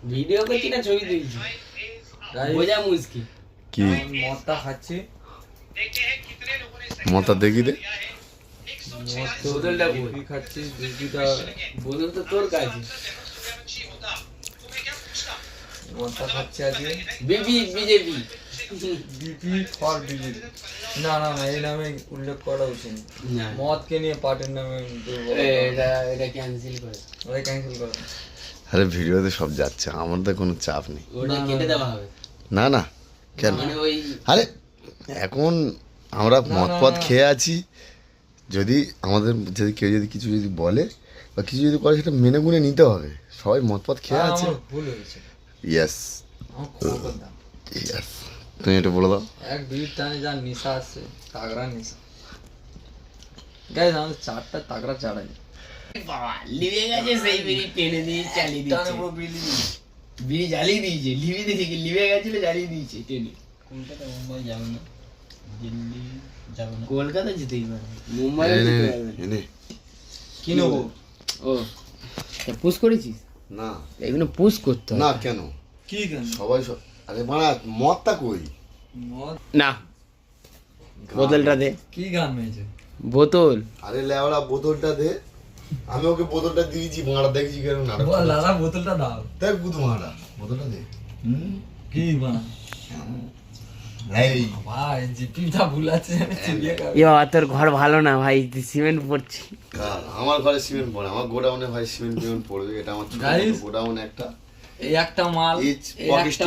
video করছি না ছবি তুলছি বোঝা মুশকিল কি মদটা খাচ্ছি মদটা দেখি দে বোতলটা কি খাচ্ছি দুটা বোতল তো তোর কাছে মদটা খাচ্ছি আজকে BP BJP BP for BJP না না না এই নামে উল্লেখ করা উচিত না মদকে নিয়ে পার্টির নামে এটা ক্যান্সেল করে ওটা ক্যান্সেল করে আরে ভিডিওতে সব যাচ্ছে আমার তো কোনো চাপ নেই ওটা কেটে দেওয়া হবে না না কেন মানে ওই আরে এখন আমরা মদ পদ খেয়ে আছি যদি আমাদের যদি কেউ যদি কিছু যদি বলে বা কিছু যদি করে সেটা মেনে গুনে নিতে হবে সবাই মদ পদ খেয়ে আছে ভুল হয়েছে ইয়েস ইয়েস তুমি এটা বলে দাও এক বিড়ির টানে যা নেশা আছে তাগড়া নেশা গাইস আমাদের চারটা তাগড়া চাড়াই বাবা লিভে গেছে সেই বিড়ি টেনে দিয়ে চালিয়ে দিচ্ছে বিড়ি জ্বালিয়ে দিয়েছে লিভে দিয়েছে কি লিভে গেছিল জ্বালিয়ে দিয়েছে টেনে কলকাতা মুম্বাই যাবে না দিল্লি যাবে না কলকাতা যেতেই পারে মুম্বাই যেতে পারবে না কি নেবো ও তা পুশ করেছিস না এগুলো পুশ করতে না কেন কি কেন সবাই আরে মারা মদটা কই না বোতলটা দে কি গান মেয়েছে বোতল আরে লেওড়া বোতলটা দে আমি ওকে বোতলটা দিয়েছি মারা দেখছি কেন না বল লালা বোতলটা দাও দেখ বুধ মারা বোতলটা দে কি বানা এই ভাই জিপিটা ভুলাছে এ বাবা তোর ঘর ভালো না ভাই সিমেন্ট পড়ছি আমার ঘরে সিমেন্ট পড়ে আমার গোডাউনে ভাই সিমেন্ট পড়বে এটা আমার ছোট গোডাউন একটা এই একটা মাল এই একটা